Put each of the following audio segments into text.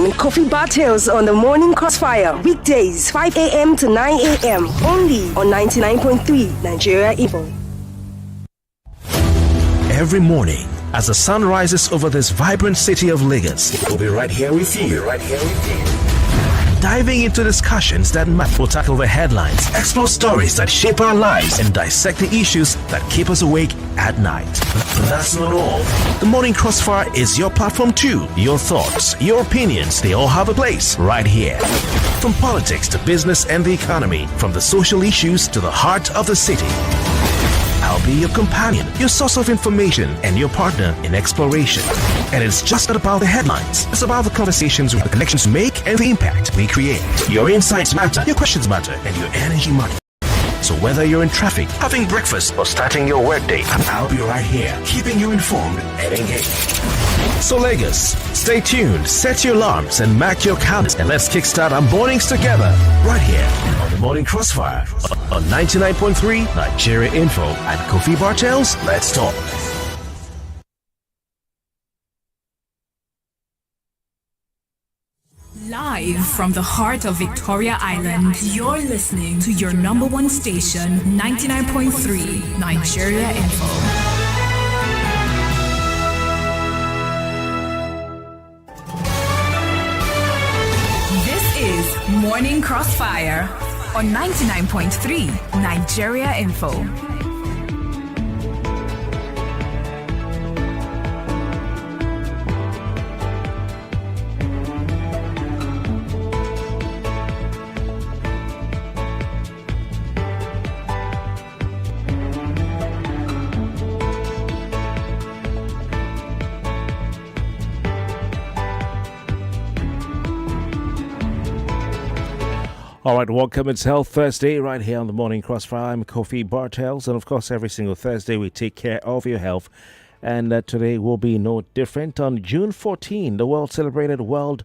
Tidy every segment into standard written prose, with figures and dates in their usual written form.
and Kofi Bartels on the Morning Crossfire. Weekdays, 5 a.m. to 9 a.m. Only on 99.3 Nigeria Info. Every morning, as the sun rises over this vibrant city of Lagos, we'll be right here with you. Diving into discussions that matter. We'll tackle the headlines, explore stories that shape our lives, and dissect the issues that keep us awake at night. But that's not all. The Morning Crossfire is your platform too. Your thoughts, your opinions, they all have a place right here. From politics to business and the economy, from the social issues to the heart of the city. I'll be your companion, your source of information, and your partner in exploration. And it's just not about the headlines. It's about the conversations, the connections we make, and the impact we create. Your insights matter, your questions matter, and your energy matters. So whether you're in traffic, having breakfast, or starting your workday, I'll be right here, keeping you informed and engaged. So Lagos, stay tuned, set your alarms, and mark your calendars, and let's kickstart our mornings together, right here on the Morning Crossfire on 99.3 Nigeria Info. And Kofi Bartels, let's talk. Live from the heart of Victoria Island, you're listening to your number one station, 99.3 Nigeria Info. This is Morning Crossfire on 99.3 Nigeria Info. All right, welcome. It's Health Thursday right here on the Morning Crossfire. I'm Kofi Bartels, and of course, every single Thursday we take care of your health. And today will be no different. On June 14, the world celebrated World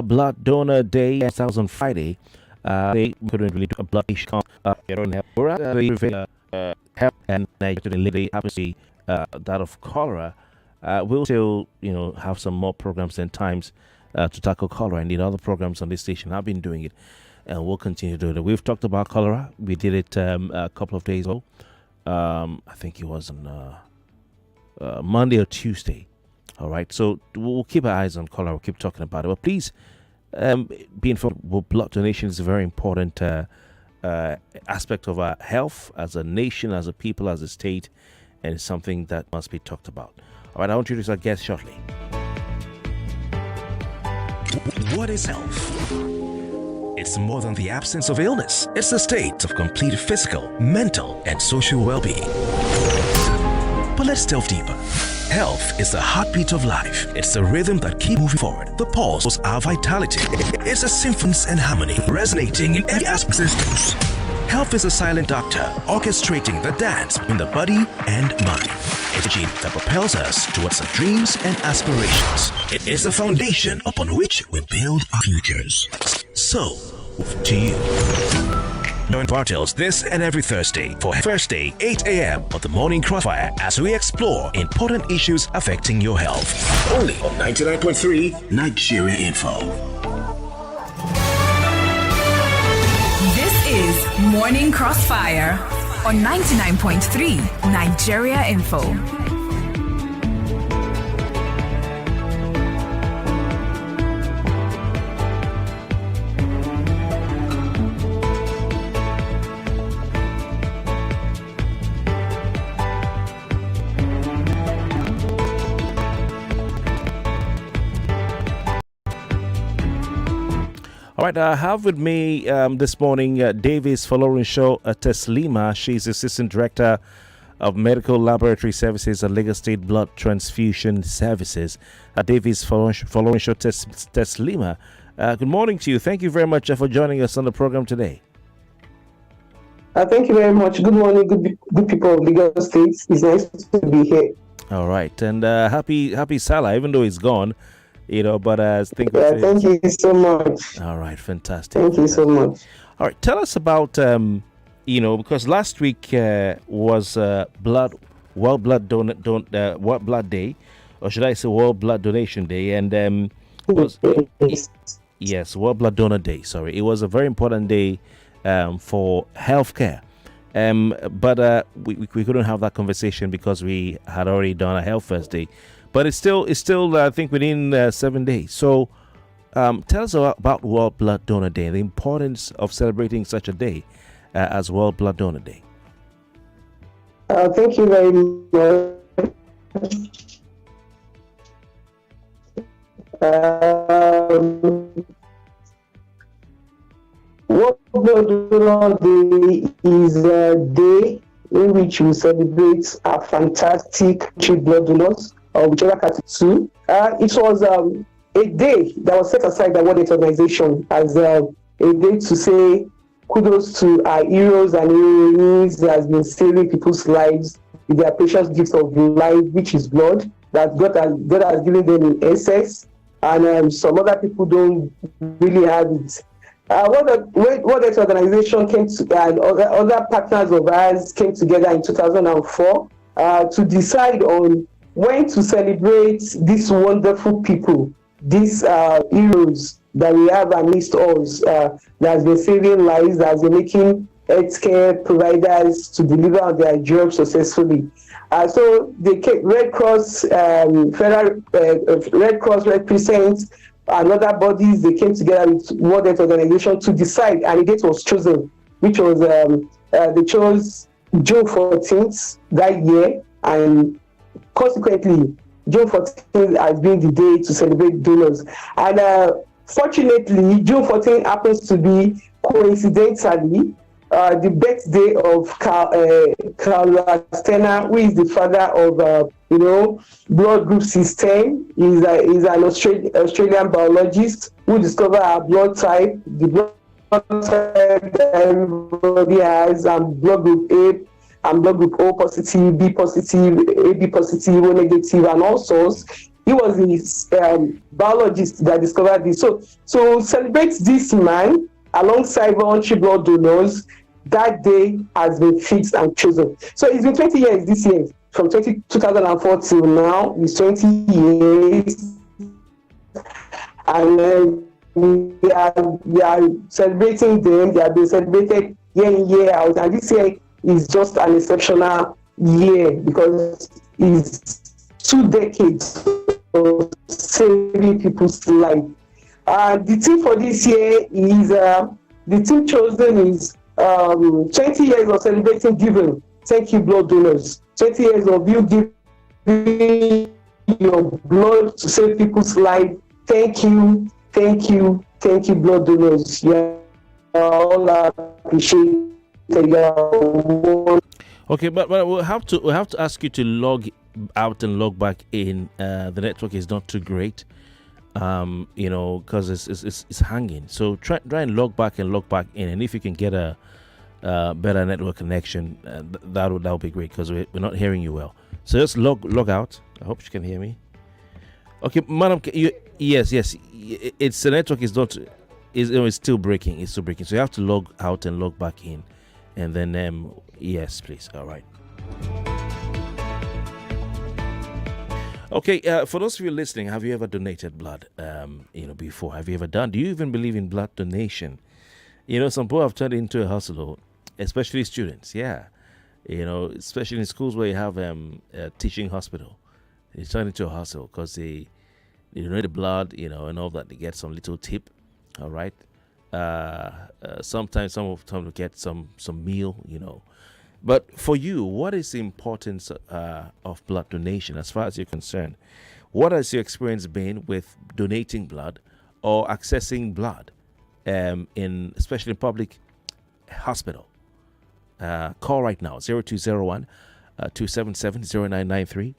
Blood Donor Day. That was on Friday. They couldn't really do a blood donation. Help and they happen to be that of cholera. We'll still, have some more programs and times to tackle cholera. And the other programs on this station have been doing it. And we'll continue to do it. We've talked about cholera. We did it a couple of days ago. I think it was on Monday or Tuesday. All right. So we'll keep our eyes on cholera. We'll keep talking about it. But please be informed. Blood donation is a very important aspect of our health as a nation, as a people, as a state. And it's something that must be talked about. All right. I want to introduce our guest shortly. What is health? It's more than the absence of illness. It's a state of complete physical, mental, and social well-being. But let's delve deeper. Health is the heartbeat of life. It's the rhythm that keeps moving forward. The pulse is our vitality. It's a symphony and harmony resonating in every aspect of existence. Health is a silent doctor orchestrating the dance between the body and mind. It's a gene that propels us towards our dreams and aspirations. It is the foundation upon which we build our futures. So, to you. Join Bartels this and every Thursday for Thursday 8 a.m. on the Morning Crossfire as we explore important issues affecting your health. Only on 99.3 Nigeria Info. This is Morning Crossfire on 99.3 Nigeria Info. All right, I have with me this morning Davies-Folorunso Tesleemah. She's Assistant Director of Medical Laboratory Services at Lagos State Blood Transfusion Services. Davies-Folorunso Tesleemah, good morning to you. Thank you very much for joining us on the program today. Thank you very much. Good morning, good people of Lagos State. It's nice to be here. All right, and happy Salah, even though it's gone. But thank you so much. All right, fantastic. Thank you so much. All right, tell us about because last week was World Blood Day, or should I say World Blood Donation Day, and was yes, World Blood Donor Day. Sorry, it was a very important day for healthcare. But we couldn't have that conversation because we had already done a Health First Day. But it's still I think within 7 days. So tell us about World Blood Donor Day, the importance of celebrating such a day as World Blood Donor Day. Thank you very much. World Blood Donor Day is a day in which we celebrate our fantastic blood donors, or whichever category. It was a day that was set aside by World Health Organization as a day to say kudos to our heroes and heroines that has been saving people's lives with their precious gift of life, which is blood, that God has given them in excess, and some other people don't really have it. World Health Organization came to, and other partners of ours came together in 2004 to decide on when to celebrate these wonderful people, these heroes that we have amidst us, that has been saving lives, that has been making healthcare providers to deliver on their job successfully. So the Red Cross, Federal Red Cross, Red Crescent, and other bodies, they came together with World Health Organization to decide, and a date was chosen, which was they chose June 14th that year, and consequently, June 14th has been the day to celebrate donors. And fortunately, June 14th happens to be coincidentally the birthday of Karl Stenner, who is the father of blood group system. He's an Australian biologist who discovered our blood type, the blood type that everybody has, and blood group A and blood group O positive, B positive, AB positive, O negative, and all sorts. He was the biologist that discovered this. So celebrate this man alongside voluntary blood donors. That day has been fixed and chosen. So it's been 20 years this year, from 2004 till now. It's 20 years, and we are celebrating them. They have been celebrated year in, year out, and this year is just an exceptional year because it's 2 decades of saving people's life. The theme for this year is the theme chosen is 20 years of celebrating giving. Thank you, blood donors. 20 years of you giving your blood to save people's life. Thank you, blood donors. Yeah, all appreciate. Okay, but we'll have to ask you to log out and log back in. The network is not too great, because it's hanging. So try and log back in, and if you can get a better network connection, that would be great, because we're not hearing you well. So just log out. I hope you can hear me. Okay, madam, yes, it's the network is not it's still breaking. It's still breaking. So you have to log out and log back in, and then yes, please. All right. Okay, for those of you listening, have you ever donated blood, before? Have you ever done? Do you even believe in blood donation? Some people have turned it into a hustle, especially students. Yeah, especially in schools where you have a teaching hospital, it's turned into a hustle because they donate the blood, and all that. They get some little tip. All right. Sometimes some of them get some meal, But for you, what is the importance of blood donation as far as you're concerned? What has your experience been with donating blood or accessing blood, especially in public hospital? Call right now, 0201 277 0993,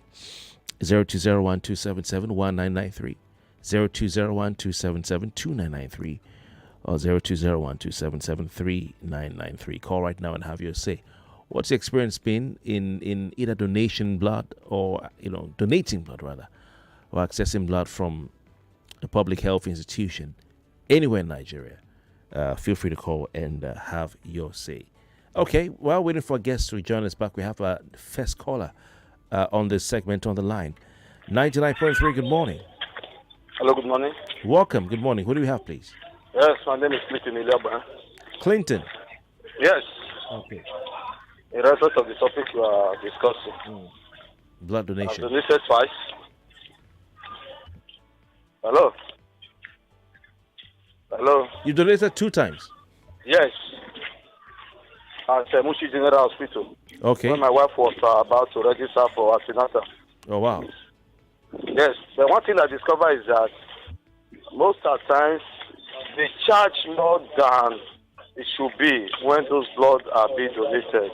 0201 277 1993, 0201 277 2993, or 0201 277 3993. Call right now and have your say. What's your experience been in either donating blood or, donating blood rather, or accessing blood from a public health institution anywhere in Nigeria? Feel free to call and have your say. Okay, while waiting for guests to join us back, we have a first caller on this segment on the line. 99.3, good morning. Hello, good morning. Welcome. Good morning. Who do we have, please? Yes, my name is Clinton Iliaba. Clinton. Yes, Okay. in respect of the topic we are discussing. Blood I've donation. donated twice. Hello? Hello? You donated 2 times. Yes. At Mushi General Hospital. Okay. When my wife was about to register for antenatal. Oh, wow. Yes, the one thing I discovered is that most of the times they charge more than it should be when those blood are being donated.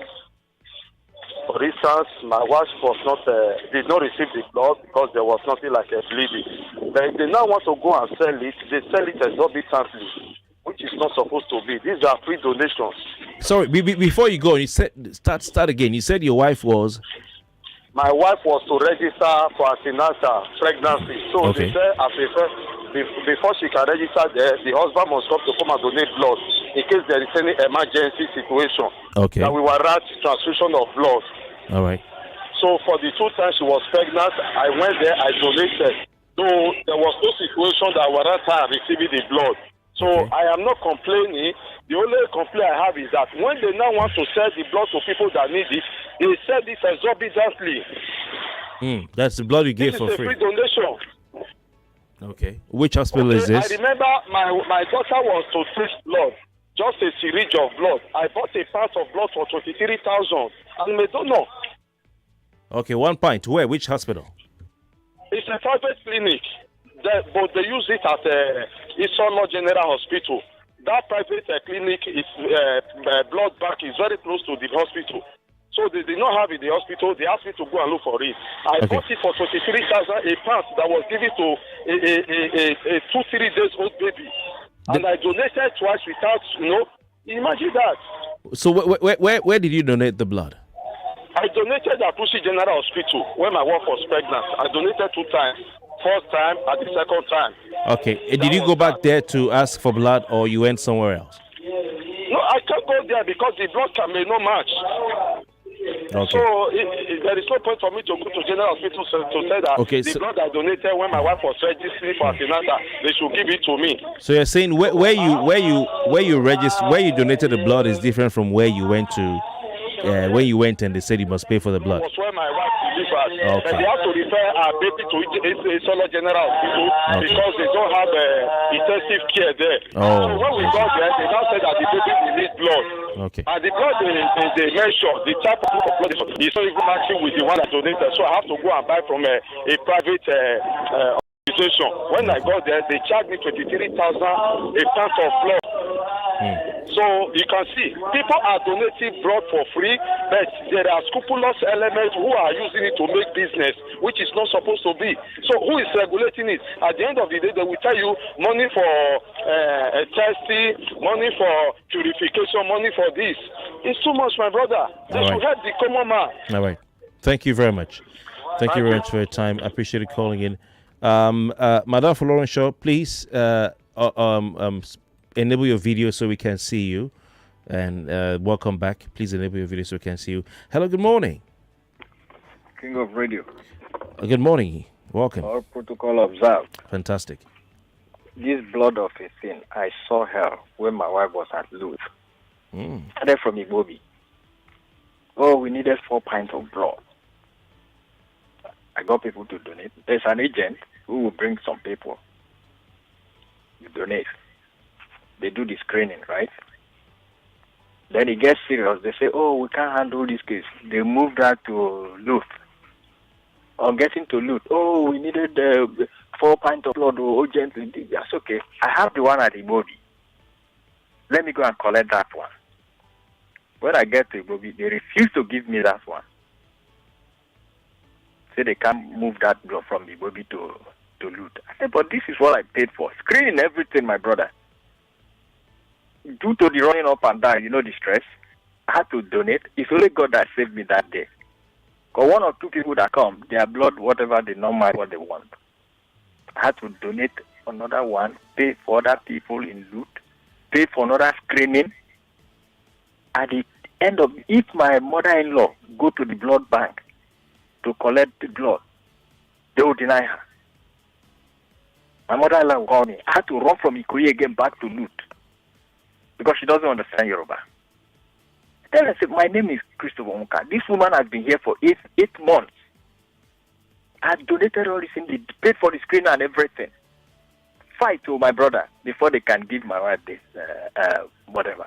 For instance, my wife was not did not receive the blood because there was nothing like a bleeding. But if they now want to go and sell it, they sell it exorbitantly, which is not supposed to be. These are free donations. Sorry, before you go, you said start again. You said your wife was. My wife was to register for antenatal pregnancy. So Okay. they said, before she can register there, the husband must come to come and donate blood in case there is any emergency situation. Okay. That we were at transfusion of blood. All right. So for the 2 times she was pregnant, I went there, I donated. So there was no situation that warrant her receiving the blood. So Okay. I am not complaining. The only complaint I have is that when they now want to sell the blood to people that need it, they sell it exorbitantly. That's the blood you gave This for is a free. free donation. Okay. Which hospital is this? I remember my daughter was to test blood, just a syringe of blood. I bought a part of blood for 23,000, and I don't know. Okay, 1 pint. Where? Which hospital? It's a private clinic, but they use it at Isolo General Hospital. That private clinic is blood bank is very close to the hospital. So they did not have it in the hospital. They asked me to go and look for it. I Okay. bought it for 23,000, a pound that was given to a 2-3 days old baby. And I donated twice without, imagine that. So where did you donate the blood? I donated at Pussy General Hospital when my wife was pregnant. I donated 2 times. First time and the second time. Okay. Did you go back there to ask for blood, or you went somewhere else? No, I can't go there because the blood may not match. Okay. So there is no point for me to go to General Hospital to say that the blood I donated when my wife was registering for antenatal, they should give it to me. So you're saying where you register, where you donated the blood is different from where you went to, when you went and they said you must pay for the blood. That was when my wife delivered. Okay. And they have to refer our baby to Isolo General Hospital because they don't have intensive care there. Oh, So when we got there, they now said that the baby will need blood. Okay. And the blood they mentioned, the type of blood is not even matching with the one I donated. So I have to go and buy from a private organization. When I got there, they charged me 23,000 a pint of blood. So you can see, people are donating blood for free, but there are scrupulous elements who are using it to make business, which is not supposed to be. So who is regulating it? At the end of the day, they will tell you money for testing, money for purification, money for this. It's too much, my brother. They should help the common man. All right. Thank you very much. Thank you very much for your time. I appreciate you calling in. Madam Folorunso, please enable your video so we can see you. And welcome back. Please enable your video so we can see you. Hello, good morning. King of Radio. Good morning. Welcome. All protocol observed. Fantastic. This blood of a sin, I saw her when my wife was at Louth. Started from Igbobi. Oh, we needed 4 pints of blood. I got people to donate. There's an agent who will bring some people. You donate. They do the screening, right? Then it gets serious. They say, oh, we can't handle this case. They move that to Louth. On getting to Louth, oh, we needed 4 pints of blood urgently. That's okay. I have the one at Igbobi. Let me go and collect that one. When I get to Igbobi, they refuse to give me that one. Say they can't move that blood from Igbobi to Louth. I said, but this is what I paid for. Screening everything, my brother. Due to the running up and down, the stress, I had to donate. It's only God that saved me that day. Because 1 or 2 people that come, their blood, whatever, they know what they want. I had to donate another one, pay for other people in Louth, pay for another screening. At the end of, if my mother-in-law go to the blood bank to collect the blood, they will deny her. My mother-in-law called me. I had to run from Ikoyi again back to Lut because she doesn't understand Yoruba. Then I said, my name is Christopher Onka. This woman has been here for eight months. I donated all this thing, they paid for the screen and everything. Fight to my brother before they can give my wife this, whatever.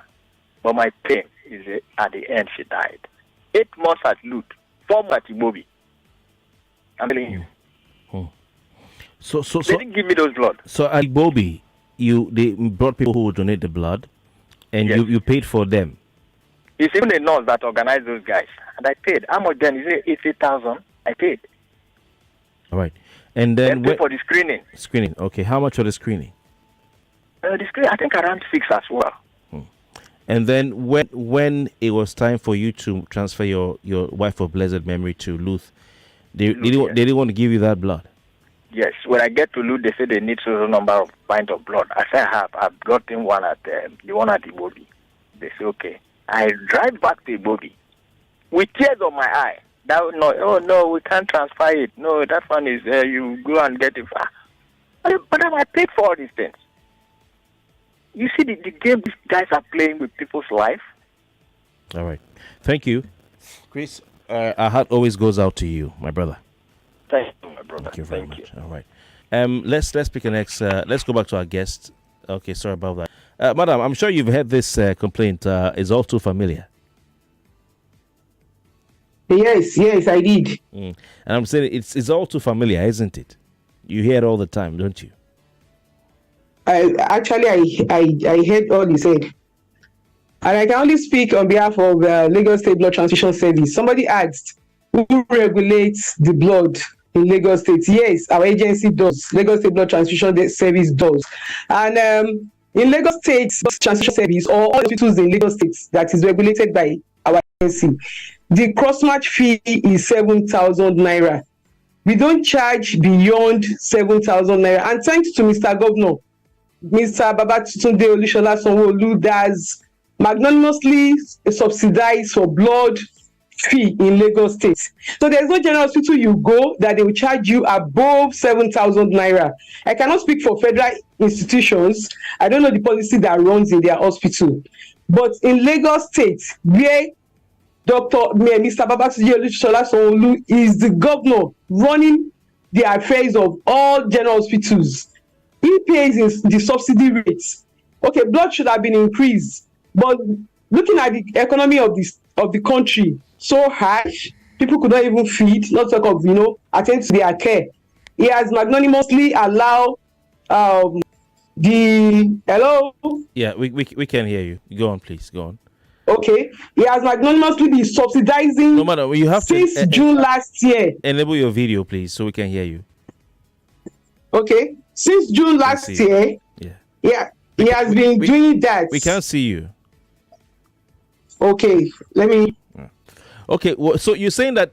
But my pain is at the end, she died. 8 months at Lut, 4 months at Ibobi. I'm telling you. So they didn't give me those blood. So at Ibobi, they brought people who would donate the blood, and yes. you paid for them. It's even a nurse that organized those guys, and I paid. How much then? Is it 80,000? I paid. All right, and then pay for the screening. Screening, okay. How much for the screening? The screening, I think around 6 as well. And then when it was time for you to transfer your wife of blessed memory to Luth, they didn't want to give you that blood. Yes, when I get to Luth, they say they need a number of pints of blood. I say I've gotten one at the one at Ibobi. They say okay. I drive back to Ibobi with tears on my eye. No, we can't transfer it. No, that one is you go and get it. But I paid for all these things. You see the game these guys are playing with people's life. All right. Thank you. Chris, our heart always goes out to you, my brother. Thank you, my brother. Thank you very much. All right. Let's pick a next. Let's go back to our guest. Okay, sorry about that. Madam, I'm sure you've heard this complaint. It's all too familiar. Yes, I did. And I'm saying it's all too familiar, isn't it? You hear it all the time, don't you? I heard all he said. And I can only speak on behalf of Lagos State Blood Transfusion Service. Somebody asked, who regulates the blood in Lagos State? Yes, our agency does. Lagos State Blood Transfusion Service does. And in Lagos State Blood Transfusion Service, or all hospitals in Lagos State that is regulated by our agency, the cross-match fee is 7,000 naira. We don't charge beyond 7,000 naira. And thanks to Mr. Governor, Mr. Babatunde Olushola Sanwo-Olu, does magnanimously subsidize for blood fee in Lagos State. So there's no general hospital you go that they will charge you above 7,000 naira. I cannot speak for federal institutions. I don't know the policy that runs in their hospital. But in Lagos State, where Mr. Babatunde Olushola Sanwo-Olu is the governor running the affairs of all general hospitals, he pays the subsidy rates. Okay, blood should have been increased, but looking at the economy of the country, so harsh, people could not even feed, not talk of attend to their care. He has magnanimously allowed hello. Yeah, we can hear you. Go on, please. Go on. Okay, he has magnanimously been subsidizing. No matter, you have since to June last year. Enable your video, please, so we can hear you. Okay, since June last year, he has been doing that. We can't see you. Okay, let me. Okay, well, so you're saying that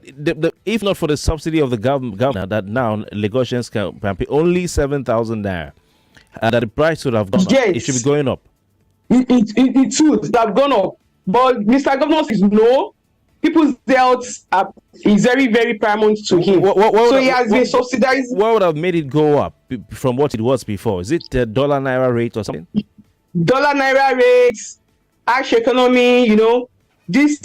if not for the subsidy of the governor, that now Lagosians can pay only 7,000 naira, and that the price should have gone up. It should be going up. It should have gone up, but Mr. Governor says no. People's health is very, very paramount to him. So he has been subsidizing. What would have made it go up from what it was before? Is it the dollar naira rate or something? Dollar naira rates, harsh economy, these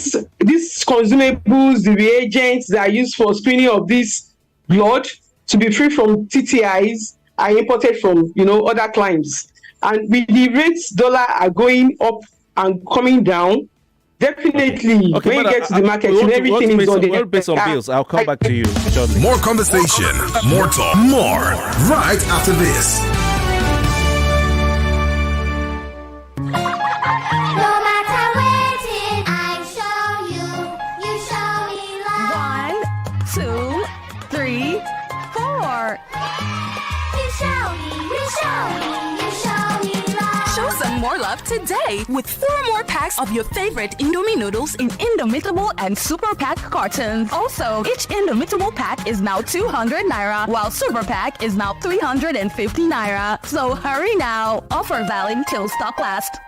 consumables, the reagents that are used for screening of this blood to be free from TTIs are imported from other climes. And with the rates dollar are going up and coming down, definitely, when you get to the market, everything is on the we'll pay some bills. I'll come back to you shortly. More conversation, more talk, more right after this. No matter waiting, I show you, you show me love. 1, 2, 3, 4. You show me, you show me, you show me love. Show some more love today with 4 more packs of your favorite Indomie noodles in Indomitable and Super Pack cartons. Also, each Indomitable pack is now 200 naira, while Super Pack is now 350 naira. So hurry now. Offer valid till stock lasts.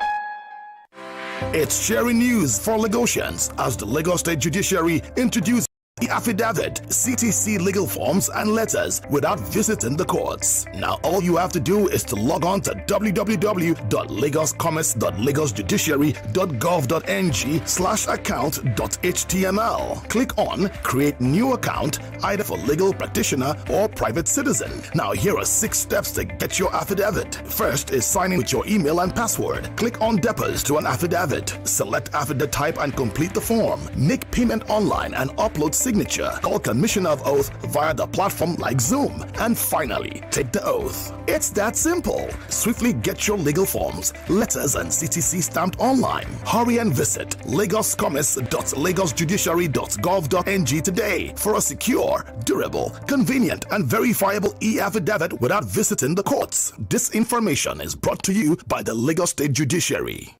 It's sharing news for Lagosians as the Lagos State Judiciary introduces the e-affidavit, CTC legal forms, and letters without visiting the courts. Now, all you have to do is to log on to www.lagoscommerce.lagosjudiciary.gov.ng/account.html. Click on Create New Account, either for legal practitioner or private citizen. Now, here are 6 steps to get your affidavit. First is signing with your email and password. Click on Depose to an affidavit. Select affidavit type and complete the form. Make payment online and upload signature. Call Commissioner of Oath via the platform like Zoom. And finally, take the oath. It's that simple. Swiftly get your legal forms, letters, and CTC stamped online. Hurry and visit lagoscommerce.lagosjudiciary.gov.ng today for a secure, durable, convenient, and verifiable e-affidavit without visiting the courts. This information is brought to you by the Lagos State Judiciary.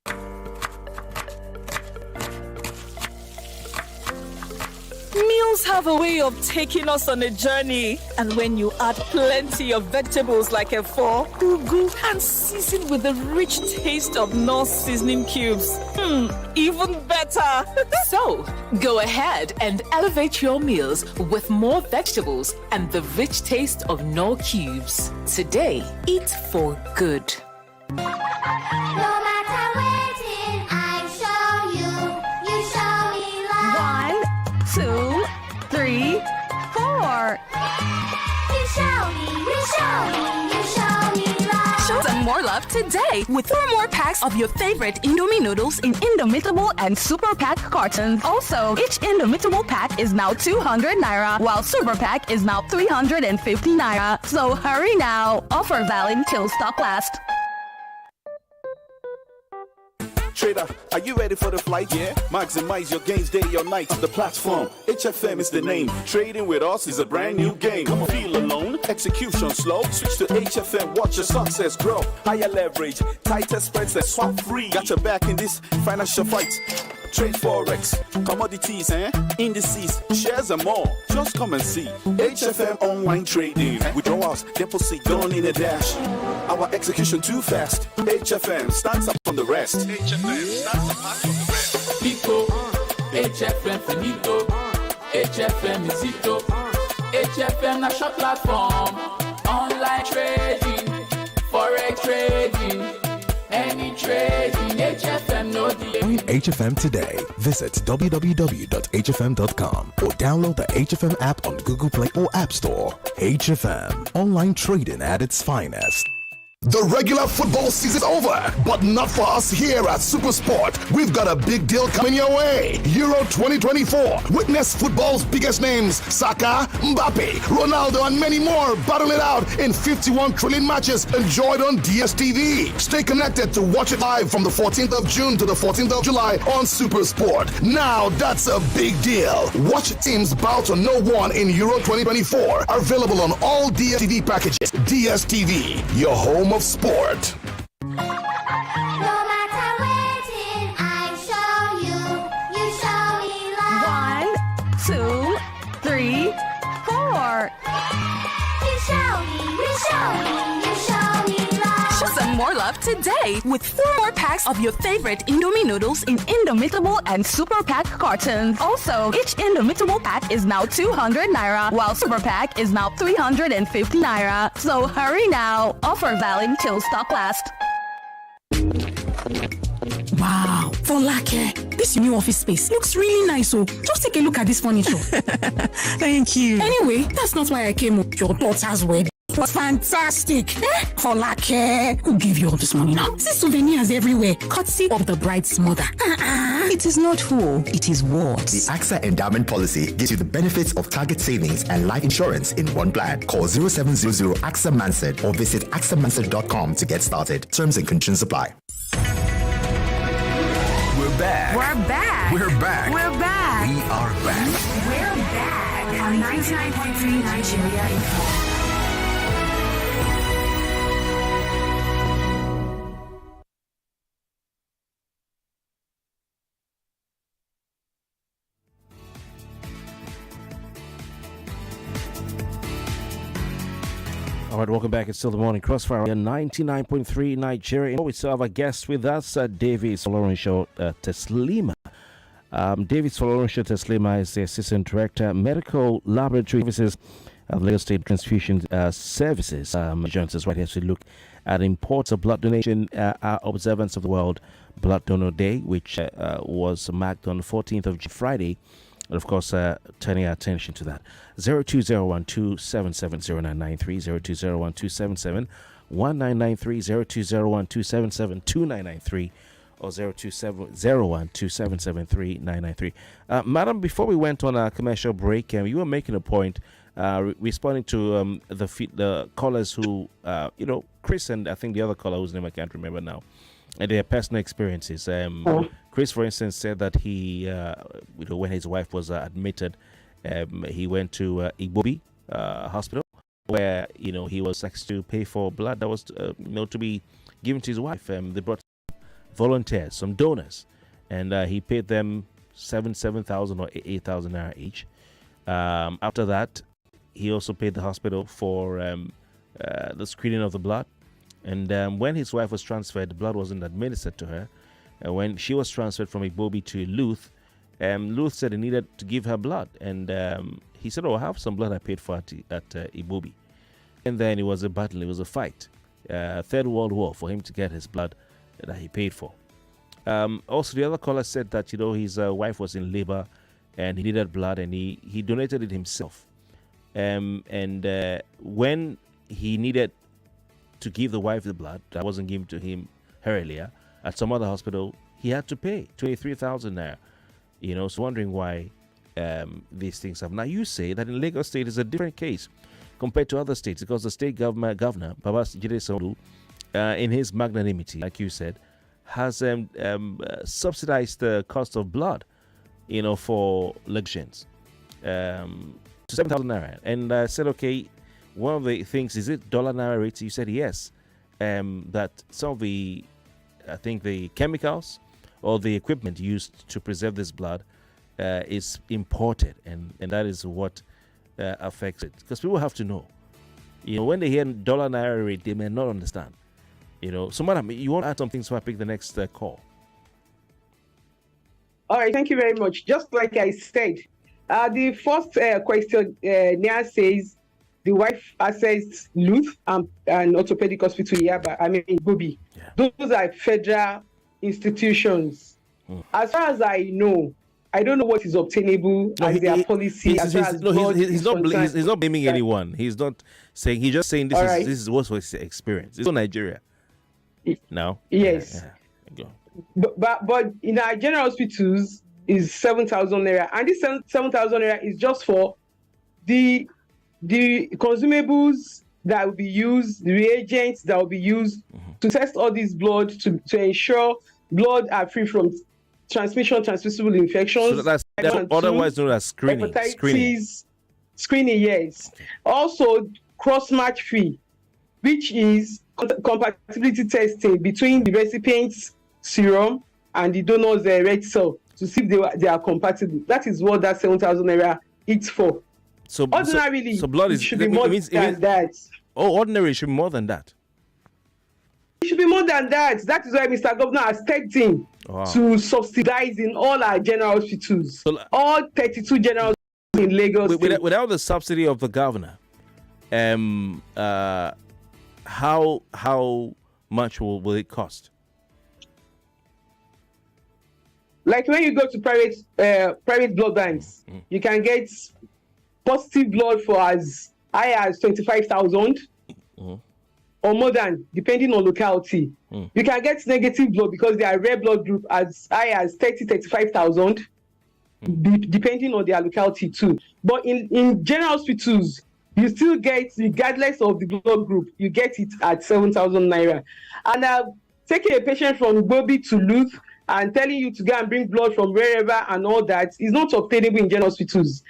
Meals have a way of taking us on a journey, and when you add plenty of vegetables like efo, ugu, and season with the rich taste of North seasoning cubes, even better. So, go ahead and elevate your meals with more vegetables and the rich taste of Knorr cubes. Today, eat for good. No matter waiting, I show you, you show me love. 1, 2, 3, 4. You show me, you show me, you show me love. Show them more love today with 4 more packs of your favorite Indomie noodles in Indomitable and Super Pack cartons. Also, each Indomitable pack is now 200 naira, while Super Pack is now 350 naira. So hurry now. Offer valid till stock lasts. Trader, are you ready for the flight? Yeah. Maximize your gains day or night. The platform, HFM is the name. Trading with us is a brand new game. Come on, feel alone, execution slow. Switch to HFM, watch your success grow. Higher leverage, tighter spreads and swap free. Got your back in this financial fight. Trade forex, commodities, indices, shares and more. Just come and see HFM online trading. Withdrawals, deposit, done in a dash. Our execution too fast. HFM stands up from the rest. HFM stands apart from the rest. Pico, HFM finito, HFM is ito, HFM national platform, online trading, forex trading, any trading, HFM no delay. Join HFM today. Visit www.hfm.com or download the HFM app on Google Play or App Store. HFM, online trading at its finest. The regular football season is over, but not for us here at Supersport. We've got a big deal coming your way. Euro 2024. Witness football's biggest names: Saka, Mbappe, Ronaldo, and many more battle it out in 51 trillion matches enjoyed on DSTV. Stay connected to watch it live from the 14th of June to the 14th of July on Supersport. Now that's a big deal. Watch teams bow to no one in Euro 2024. Available on all DSTV packages. DSTV, your home of sport. No matter waiting, I show you, you show me love. 1, 2, 3, 4. You show me, you show me, you show me love. Show them more love today with 4 more packs of your favorite Indomie noodles in Indomitable and Super Pack cartons. Also, each Indomitable pack is now 200 naira, while Super Pack is now 350 naira. So hurry now. Offer valid till stock lasts. Wow, Folake, this new office space looks really nice. So just take a look at this furniture. Thank you. Anyway, that's not why I came. Your daughter's wedding was fantastic. Folake, who gave you all this money now? See souvenirs everywhere, courtesy of the bride's mother. It is not who, it is what. The AXA endowment policy gives you the benefits of target savings and life insurance in one plan. Call 0700 AXA Mansard or visit axamansard.com to get started. Terms and conditions apply. We're back. We're back. We're back. We're back. We are back. We're back on 99.3 Nigeria FM. All right, welcome back. It's still the morning crossfire. 99.3 Nigeria. We still have a guest with us, Davies-Folorunso, Tesleemah. Davies-Folorunso Tesleemah is the Assistant Director, Medical Laboratory Services of Lagos State Transfusion Services. Joins us right here to look at imports of blood donation, our observance of the World Blood Donor Day, which was marked on the 14th of Friday. And of course, turning our attention to that. 02012770993, 02012771993, 02012772993, or 02012773993. Madam, before we went on a commercial break, you were making a point responding to the callers who, Chris and I think the other caller whose name I can't remember now, and their personal experiences. Chris, for instance, said that he, when his wife was admitted, he went to Igbobi Hospital, where he was asked to pay for blood that was to be given to his wife. They brought volunteers, some donors, and he paid them 7,000 or 8,000 naira each. After that, he also paid the hospital for the screening of the blood. And when his wife was transferred, the blood wasn't administered to her. When she was transferred from Igbobi to Luth, Luth said he needed to give her blood. And he said, I have some blood I paid for at Igbobi. And then it was a battle, it was a fight. Third World War for him to get his blood that he paid for. Also, the other caller said that, his wife was in labor and he needed blood and he donated it himself. And when he needed to give the wife the blood that wasn't given to him earlier at some other hospital, he had to pay 23,000 naira. So wondering why these things happen. Now, you say that in Lagos State is a different case compared to other states because the state governor, Babajide Sanwo-Olu, in his magnanimity, like you said, has subsidized the cost of blood, for elections to 7,000 naira. And I said, okay, one of the things, is it dollar naira rates? You said yes. That some of the, I think the chemicals or the equipment used to preserve this blood is imported, and that is what affects it. Because people have to know, when they hear dollar naira rate, they may not understand. So madam, you want to add something so I pick the next call? All right, thank you very much. Just like I said, the first question Nia says the wife accessed Luth and orthopedic hospital Igbobi. Yeah. Those are federal institutions. As far as I know, I don't know what is obtainable as their policy. He's not blaming anyone. He's not saying. He's just saying this is what was his experience. It's not Nigeria. No. Yes. Yeah. But in our general hospitals is 7,000 naira, and this 7,000 naira is just for the consumables that will be used, the reagents that will be used to test all this blood to ensure blood are free from transmissible infections. So that's otherwise known as screening. Screening, yes. Also, cross-match fee, which is compatibility testing between the recipient's serum and the donor's red cell to see if they are compatible. That is what that 7,000 naira is for. So ordinarily, so blood should be more than that. Oh, ordinary should be more than that. It should be more than that. That is why Mr. Governor has stepped in to subsidize in all our general hospitals. So, all 32 general hospitals in Lagos. Without the subsidy of the governor, how much will it cost? Like when you go to private blood banks, you can get positive blood for as high as 25,000 or more than, depending on locality. You can get negative blood because they are red blood group as high as 35,000, depending on their locality too. But in general hospitals, you still get, regardless of the blood group, you get it at 7,000 naira. And taking a patient from Igbobi to Luth and telling you to go and bring blood from wherever and all that is not obtainable in general hospitals.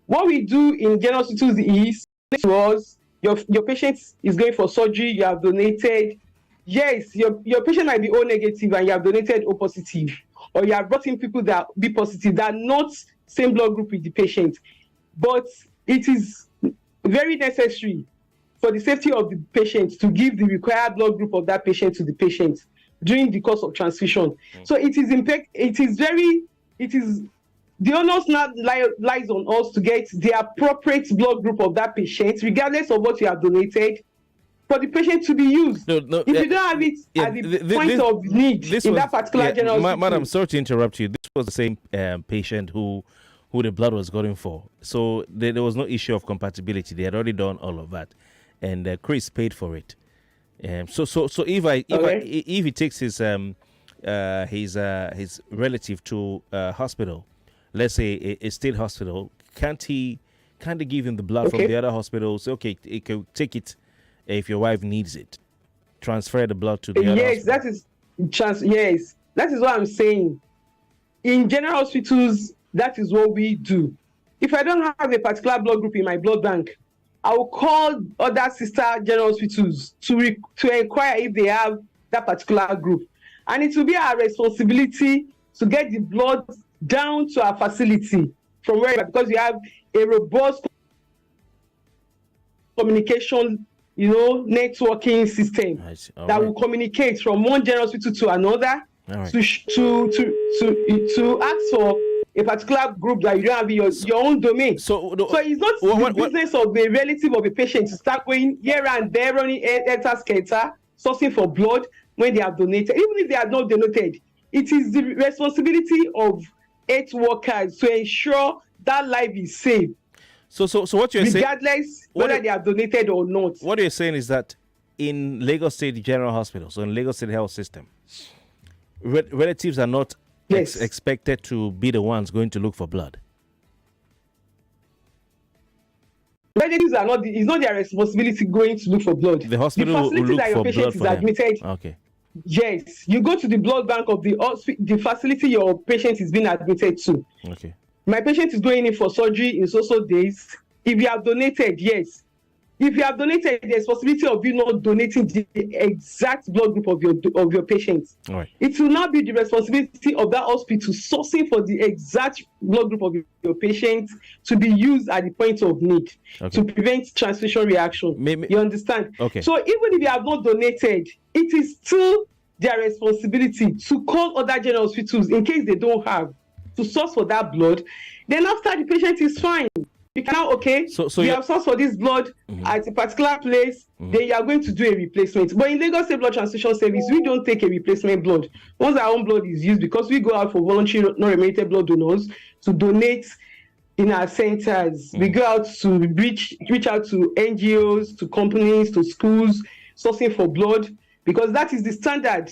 What we do in general hospitals is, to us, your patient is going for surgery, you have donated. Yes, your patient might be O negative and you have donated O positive, or you have brought in people that be positive, that are not same blood group with the patient. But it is very necessary for the safety of the patient to give the required blood group of that patient to the patient during the course of transfusion. So it is very it is the onus now lies on us to get the appropriate blood group of that patient, regardless of what you have donated, for the patient to be used. No, if you don't have it at the point of need in that particular general hospital. Madam, sorry to interrupt you. This was the same patient who the blood was going for. So there was no issue of compatibility. They had already done all of that, and Chris paid for it. So if he takes his relative to a hospital, let's say a state hospital, can't they give him the blood from the other hospital? So okay, he can take it if your wife needs it. Transfer the blood to the other hospital. Yes, that is what I'm saying. In general hospitals, that is what we do. If I don't have a particular blood group in my blood bank, I will call other sister general hospitals to inquire if they have that particular group. And it will be our responsibility to get the blood down to our facility from wherever, because we have a robust communication, networking system that will communicate from one general hospital to another to ask for a particular group that you don't have in your own domain. So it's not the business of a relative of a patient to start going here and there, running skater, sourcing for blood when they have donated. Even if they have not donated, it is the responsibility of health workers to ensure that life is safe. So what you're saying, regardless whether they are donated or not. What you're saying is that in Lagos State General Hospital, so in Lagos State Health System, relatives are not expected to be the ones going to look for blood. Relatives are not. It's not their responsibility going to look for blood. The hospital will look that your for patient blood is for admitted. them. Okay. Yes, you go to the blood bank of the facility your patient is being admitted to. Okay. My patient is going in for surgery in so days. If you have donated, yes. If you have donated, there's possibility of you not donating the exact blood group of your patient. All right. It will not be the responsibility of that hospital sourcing for the exact blood group of your patient to be used at the point of need to prevent transfusion reaction. You understand? Okay. So even if you have not donated, it is still their responsibility to call other general hospitals in case they don't have, to source for that blood. Then after the patient is fine, you can now, you have sourced for this blood at a particular place, then you are going to do a replacement. But in Lagos State Blood Transfusion Service, we don't take a replacement blood. Once our own blood is used, because we go out for voluntary non-remunerated blood donors to donate in our centers. We go out to reach out to NGOs, to companies, to schools, sourcing for blood, because that is the standard.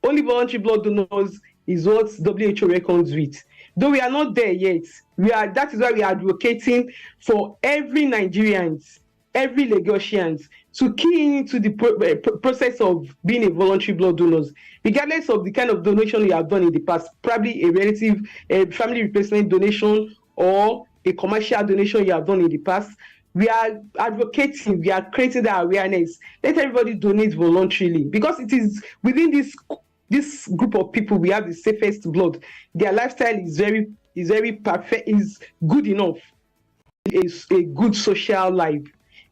Only voluntary blood donors is what WHO reckons with. Though we are not there yet, that is why we are advocating for every Nigerians, every Lagosians to key into the process of being a voluntary blood donors, regardless of the kind of donation you have done in the past, probably a relative, a family replacement donation, or a commercial donation you have done in the past. We are advocating, we are creating that awareness. Let everybody donate voluntarily, because it is within this group of people we have the safest blood. Their lifestyle is very perfect, is good enough. It's a good social life.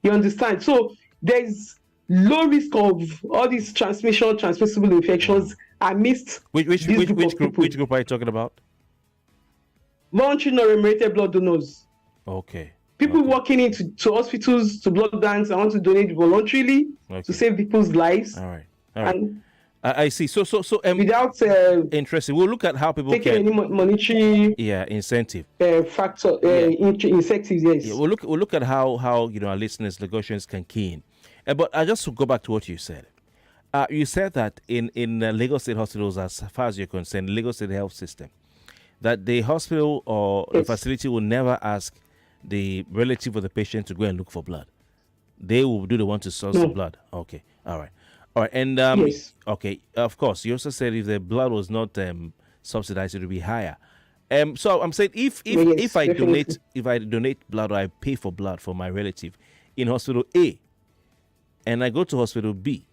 You understand? So there's low risk of all these transmissible infections amidst which group are you talking about? Voluntary non-remunerated blood donors. Okay. People walking into hospitals, to blood banks, I want to donate voluntarily to save people's lives. All right. And I see. So without interesting. We'll look at how people taking can any monetary incentive factor incentives. Yes. Yeah, we'll look at how our listeners, Lagosians can key in. But I just to go back to what you said. You said that in Lagos State hospitals, as far as you're concerned, Lagos State Health System, that the hospital or the facility will never ask the relative of the patient to go and look for blood. They will do the one to source the blood. Okay. All right. And okay. Of course, you also said if the blood was not subsidized, it would be higher. So I'm saying if I donate blood, or I pay for blood for my relative in hospital A, and I go to hospital B,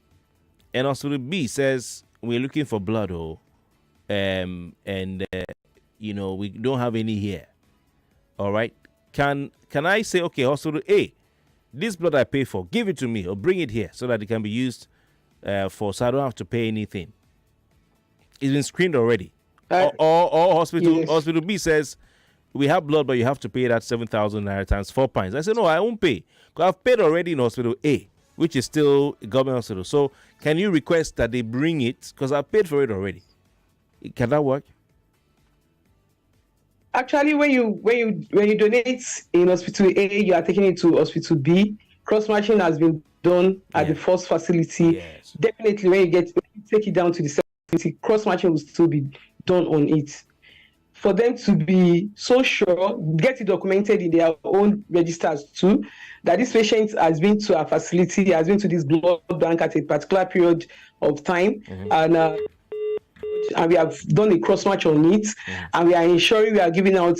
and hospital B says we're looking for blood, we don't have any here. All right. Can I say, okay, hospital A, this blood I pay for, give it to me or bring it here so that it can be used so I don't have to pay anything. It's been screened already. Or hospital B says, we have blood, but you have to pay that 7,000 naira times 4 pints. I said, no, I won't pay. Because I've paid already in hospital A, which is still a government hospital. So can you request that they bring it? Because I've paid for it already. Can that work? Actually, when you donate in hospital A, you are taking it to hospital B. Cross-matching has been done at the first facility. Yes. Definitely, when you take it down to the second facility, cross-matching will still be done on it. For them to be so sure, get it documented in their own registers too, that this patient has been to our facility, has been to this blood bank at a particular period of time, and we have done a cross-match on it, and we are ensuring we are giving out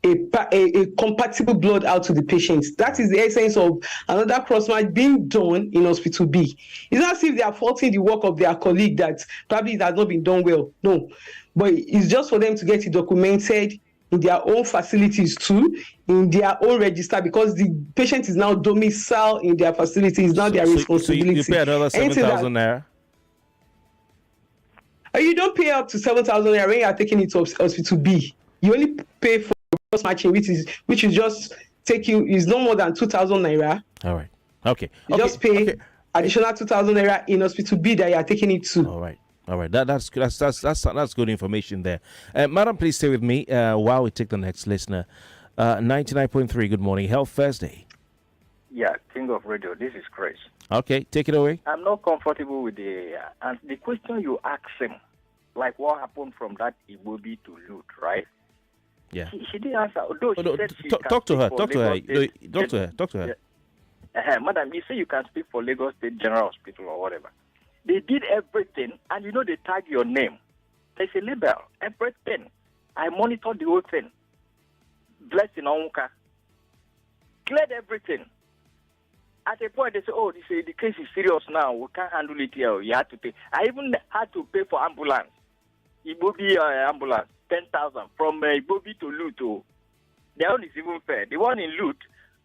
a compatible blood out to the patients. That is the essence of another cross-match being done in hospital B. It's not as if they are faulting the work of their colleague that probably it has not been done well. No. But it's just for them to get it documented in their own facilities too, in their own register, because the patient is now domiciled in their facility. It's now their responsibility. So you pay another 7,000 naira? You don't pay up to 7,000 naira when you are taking it to hospital B. You only pay for cross matching, which is just is no more than 2,000 naira. All right. Okay. You just pay additional 2,000 naira in hospital B that you are taking it to. All right. All right, that's good information there. Madam, please stay with me while we take the next listener. 99.3, good morning. Health Thursday. Yeah, King of Radio, this is Chris. Okay, take it away. I'm not comfortable with the question you asked him, like what happened from that Iwobi to Lut, right? Yeah. She didn't answer, although she said she talk to her. Talk to her. Madam, you say you can speak for Lagos State General Hospital or whatever. They did everything, and they tag your name. There's a label, everything. I monitored the whole thing. Blessing Onwuka. Cleared everything. At a point, they say, the case is serious now. We can't handle it here. You have to pay. I even had to pay for ambulance. Ibobi ambulance, 10,000. From Ibobi to Lut. Their own is even fair. The one in Lut,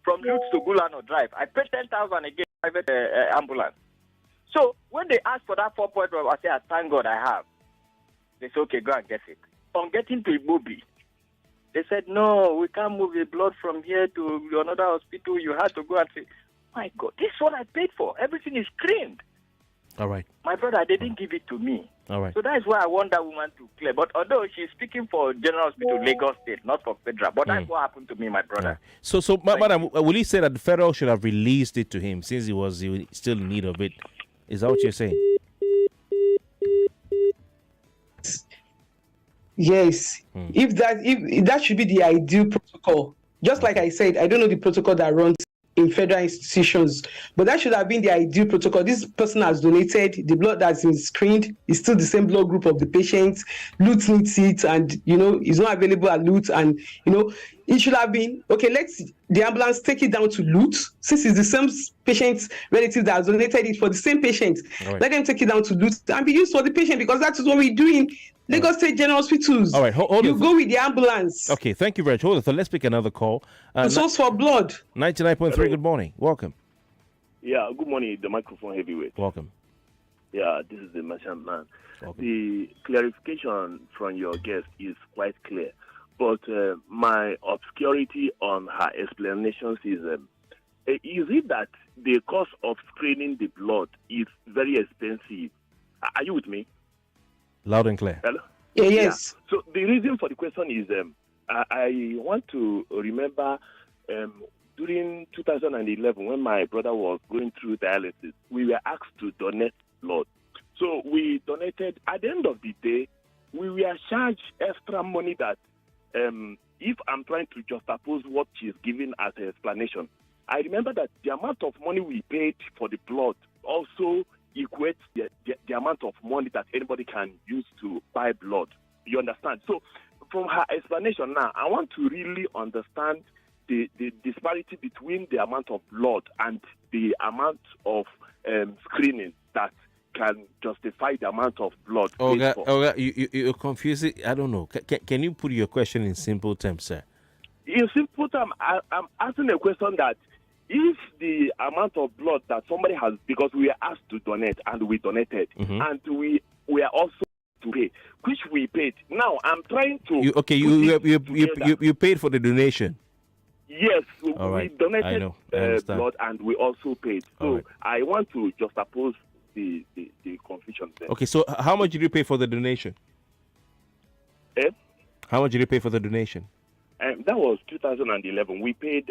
from Lut to Gulano Drive, I paid 10,000 again, private ambulance. So when they ask for that 4.5, I say, thank God I have. They say, okay, go and get it. On getting to Ibobi, they said, no, we can't move the blood from here to another hospital. You have to go and say, my God, this is what I paid for. Everything is screened. All right. My brother, they didn't give it to me. All right. So that is why I want that woman to clear. But although she's speaking for General Hospital, Lagos State, not for Federal. But that's what happened to me, my brother. Right. So madam, will you say that the Federal should have released it to him since he was still in need of it? Is that what you're saying? Yes. If that should be the ideal protocol. Just like I said, I don't know the protocol that runs in federal institutions, but that should have been the ideal protocol. This person has donated the blood that's been screened. Is still the same blood group of the patient. Lut needs it, and it's not available at Lut, and it should have been okay. Let's the ambulance take it down to Lut, since it's the same patient's relative that has donated it for the same patient. Right. Let them take it down to Lut and be used for the patient, because that is what we do in Lagos State General Hospitals. All right, hold you go with the ambulance. Okay, thank you very much. Hold on, so let's pick another call. Source for blood. 99.3, good morning. Welcome. Yeah, good morning, the microphone heavyweight. Welcome. Yeah, this is the merchant man. Welcome. The clarification from your guest is quite clear, but my obscurity on her explanations is it that the cost of screening the blood is very expensive? Are you with me? Loud and clear. Hello? Yes. Yeah. So the reason for the question is I want to remember during 2011 when my brother was going through dialysis, we were asked to donate blood. So we donated. At the end of the day, we were charged extra money that if I'm trying to juxtapose what she's giving as an explanation, I remember that the amount of money we paid for the blood also equates the amount of money that anybody can use to buy blood. You understand? So from her explanation now, I want to really understand the disparity between the amount of blood and the amount of screening that can justify the amount of blood. You're confusing. I don't know. Can you put your question in simple terms, sir? In simple terms, I'm asking a question that if the amount of blood that somebody has, because we are asked to donate and we donated, and we are also to pay, which we paid. Now I'm trying to. You paid for the donation. Yes, All right. we donated I know. I understand. blood and we also paid. So right. I want to juxtapose the confusion there. Okay, so how much did you pay for the donation? Eh? How much did you pay for the donation? That was 2011. We paid,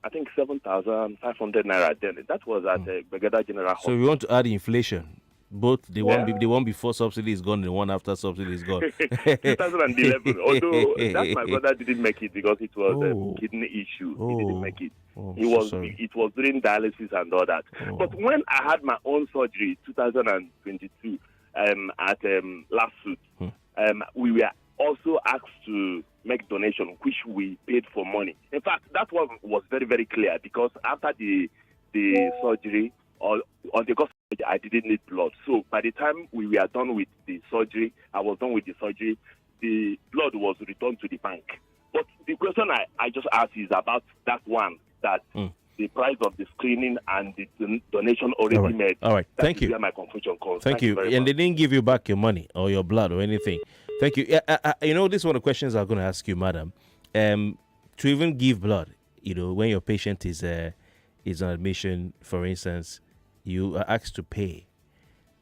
I think, 7,500 naira then. That was at Begada General Hospital. So we want to add inflation. Both the one before subsidy is gone, and the one after subsidy is gone. 2011. Although that my brother didn't make it because it was a kidney issue. He didn't make it. It was during dialysis and all that. But when I had my own surgery, 2022, at last suit, we were also asked to make donation, which we paid for money. In fact, that one was very, very clear because after the surgery or on the course, I didn't need blood. So by the time we were done with the surgery, I was done with the surgery, the blood was returned to the bank. But the question I just asked is about that one, that the price of the screening and the donation already made. All right. Thank you. Where my confusion comes. Thank you. Very and much. They didn't give you back your money or your blood or anything. Thank you. This is one of the questions I'm going to ask you, madam. To even give blood, when your patient is on admission, for instance, you are asked to pay.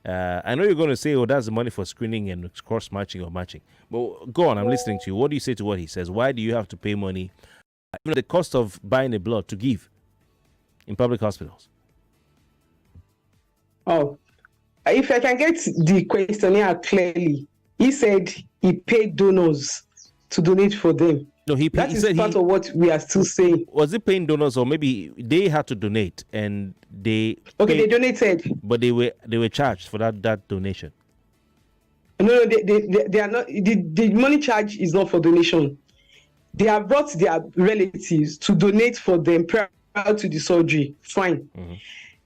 I know you're going to say, that's the money for screening and cross-matching or matching. But go on, I'm listening to you. What do you say to what he says? Why do you have to pay money? The cost of buying the blood to give in public hospitals. Oh, if I can get the questionnaire clearly, he said he paid donors to donate for them. No, that is part of what we are still saying. Was it paying donors, or maybe they had to donate and they they donated, but they were charged for that donation? No, they are not. The money charge is not for donation. They have brought their relatives to donate for them prior to the surgery. Fine.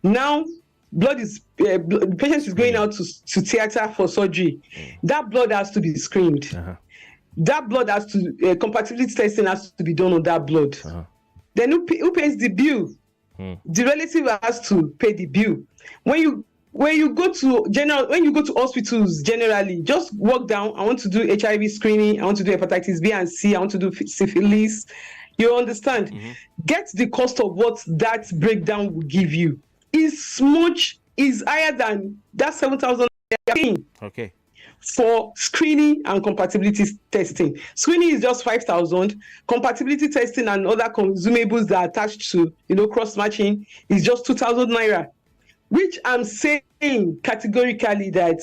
Now, the patient is going out to theater for surgery. That blood has to be screened. That blood has to compatibility testing has to be done on that blood. Then who pays the bill? The relative has to pay the bill. When you go to hospitals generally, just walk down. I want to do HIV screening. I want to do hepatitis B and C. I want to do syphilis. You understand? Get the cost of what that breakdown will give you. Is higher than that 7,000 paying. Okay. For screening and compatibility testing. Screening is just 5,000. Compatibility testing and other consumables that are attached to, cross-matching is just 2,000 naira. Which I'm saying categorically that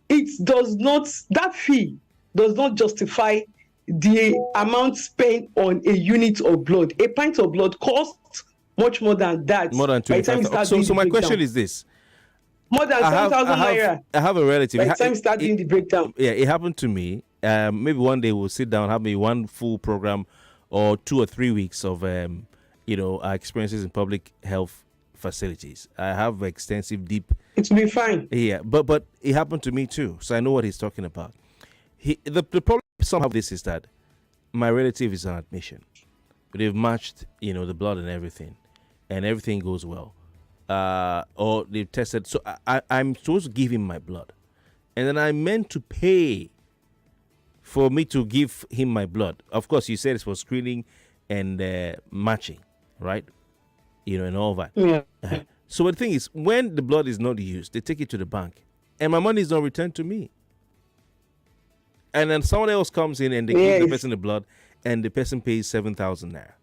that fee does not justify the amount spent on a unit of blood. A pint of blood costs much more than that. More than 2,000. So my question is this. More than 7,000 naira. I have a relative. By the time you start doing the breakdown. Yeah, it happened to me. Maybe one day we'll sit down, have maybe one full program or 2 or 3 weeks of, our experiences in public health facilities. I have extensive, deep. It will be fine. Yeah, but it happened to me too, so I know what he's talking about. The problem somehow this is that my relative is on admission. They've matched, the blood and everything goes well. Or they've tested. So I'm supposed to give him my blood. And then I meant to pay for me to give him my blood. Of course, you said it's for screening and matching, right? And all that. Yeah. So the thing is, when the blood is not used, they take it to the bank. And my money is not returned to me. And then someone else comes in and they give the person the blood and the person pays 7,000 naira.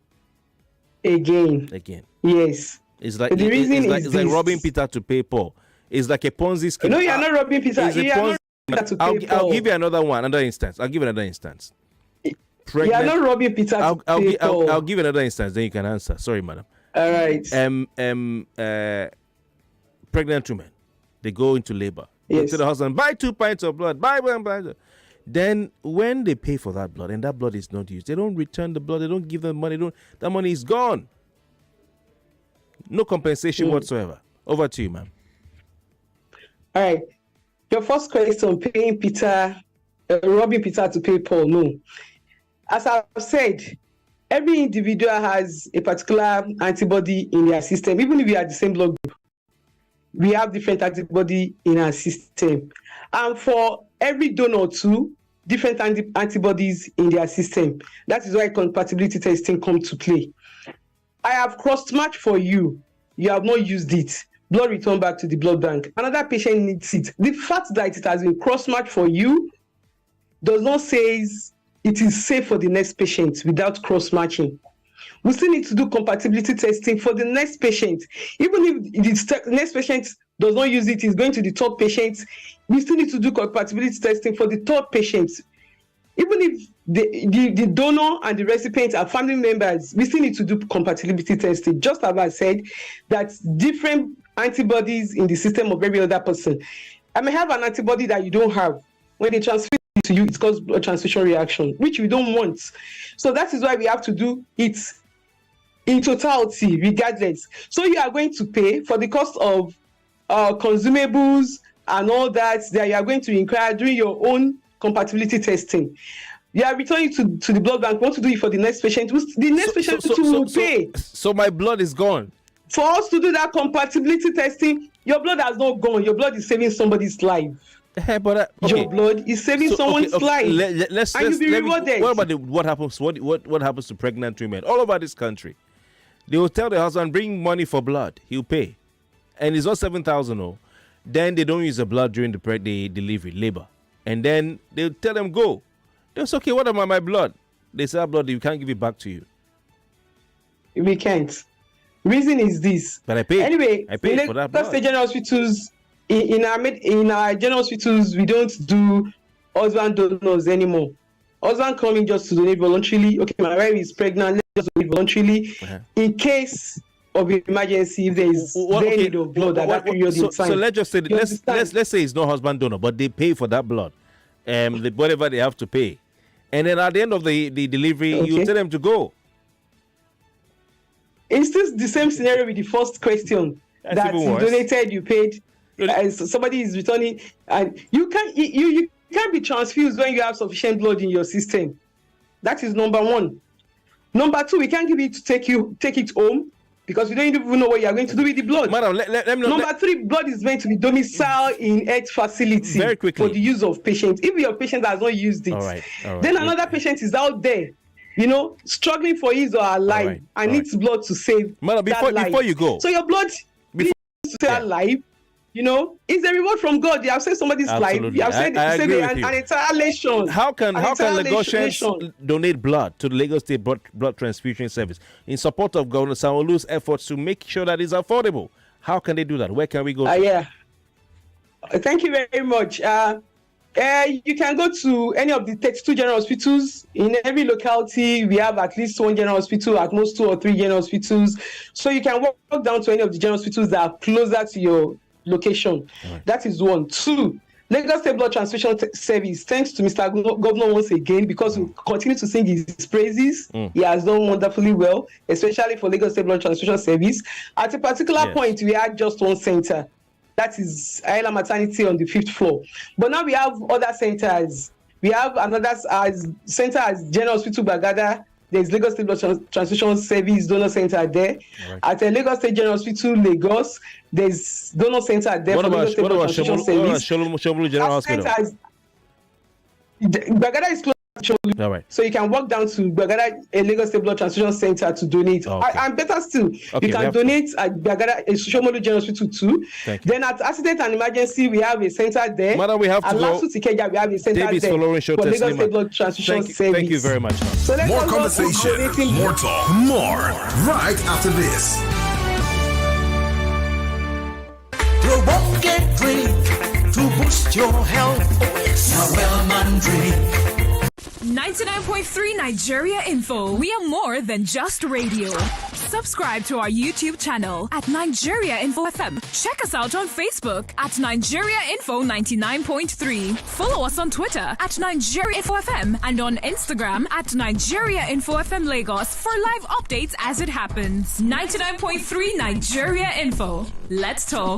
Again. Yes. It's like it's like robbing Peter to pay Paul. It's like a Ponzi scheme. No, you are not robbing Peter. I'll give you another instance. I'll give you another instance. You are not robbing Peter to pay Paul. I'll give you another instance. Then you can answer. Sorry, madam. All right. Pregnant women, they go into labor. Yes. Go to the husband, buy 2 pints of blood. Buy. Then when they pay for that blood and that blood is not used, they don't return the blood. They don't give them money. That money is gone. No compensation whatsoever. Over to you, ma'am. All right. Your first question, paying Peter, robbing Peter to pay Paul. No. As I've said, every individual has a particular antibody in their system. Even if we are the same blood group, we have different antibody in our system. And for every donor too different antibodies in their system. That is why compatibility testing comes to play. I have cross-matched for you. You have not used it. Blood return back to the blood bank. Another patient needs it. The fact that it has been cross-matched for you does not say it is safe for the next patient without cross-matching. We still need to do compatibility testing for the next patient. Even if the next patient does not use it, is going to the third patient, we still need to do compatibility testing for the third patient. Even if the donor and the recipient are family members, we still need to do compatibility testing. Just as I said, that's different antibodies in the system of every other person. I may have an antibody that you don't have. When they transfer it to you, it causes blood transfusion reaction, which we don't want. So that is why we have to do it in totality, regardless. So you are going to pay for the cost of consumables and all that you are going to incur during your own compatibility testing. You are returning to the blood bank. Want to do it for the next patient? The next patient will pay. So my blood is gone. For us to do that compatibility testing, your blood has not gone. Your blood is saving somebody's life. But okay. Your blood is saving someone's life. You'll be rewarded. What about what happens? What happens to pregnant women all over this country? They will tell the husband, bring money for blood. He'll pay, and it's not 7,000. Oh, then they don't use the blood during the delivery, labor, and then they'll tell them go. They'll say, okay, what about my blood? They say, blood, we can't give it back to you. We can't. Reason is this. But I pay. Anyway, I pay for that blood. General hospitals. In our general hospitals, we don't do husband donors anymore. Husband coming just to donate voluntarily. Okay, my wife is pregnant. Let's just donate voluntarily. In case of emergency, if there is need of blood at that period in time. So let's just say let's say it's no husband donor, but they pay for that blood, whatever they have to pay, and then at the end of the delivery, you tell them to go. It's still the same scenario with the first question. That you donated, you paid. Somebody is returning, and you can't be transfused when you have sufficient blood in your system. That is number one. Number two, we can't give it to take it home because we don't even know what you are going to do with the blood. Madam, let me know. Number three, blood is meant to be domiciled in health facility for the use of patients. If your patient has not used it, all right. Then another patient is out there, struggling for his or her life and needs blood to save Madam, before you go. So your blood needs to save life. It's a reward from God. You have saved somebody's life. You have saved an entire nation. How can Lagosians donate blood to the Lagos State Blood Transfusion Service in support of Governor Sanwo-Olu's efforts to make sure that it's affordable? How can they do that? Where can we go? Thank you very much. You can go to any of the 32 general hospitals. In every locality, we have at least one general hospital, at most 2 or 3 general hospitals. So you can walk down to any of the general hospitals that are closer to your location. That is one. Two, Lagos State Blood Transfusion Service, thanks to Mr. Governor once again, because we continue to sing his praises. He has done wonderfully well, especially for Lagos State Blood Transfusion Service. At a particular point, we had just one center. That is Ayala Maternity on the 5th floor. But now we have other centers. We have another center as General Hospital Bagada. There's Lagos State Blood Transfusion Service Donor Center there. At the Lagos State General Hospital, Lagos, there's Donor Center there. What about Shomolu General Hospital? Bagada is close to Shomolu. All right. So you can walk down to Bagada, a Lagos State Blood Transfusion Center to donate. And better still, you can donate at Bagada, Shomolu General Hospital too. Then at Accident and Emergency, we have a center there. Madam, we have to go. Ikeja, we have a center Davies-Folorunso, for Lagos State Blood Transfusion Service. Thank you very much. So more conversation, more talk, more right after this. Provoke drink to boost your health. Now, man drink. 99.3 Nigeria Info. We are more than just radio. Subscribe to our YouTube channel at Nigeria Info FM. Check us out on Facebook at Nigeria Info 99.3. Follow us on Twitter at Nigeria Info FM and on Instagram at Nigeria Info FM Lagos for live updates as it happens. 99.3 Nigeria Info. Let's talk.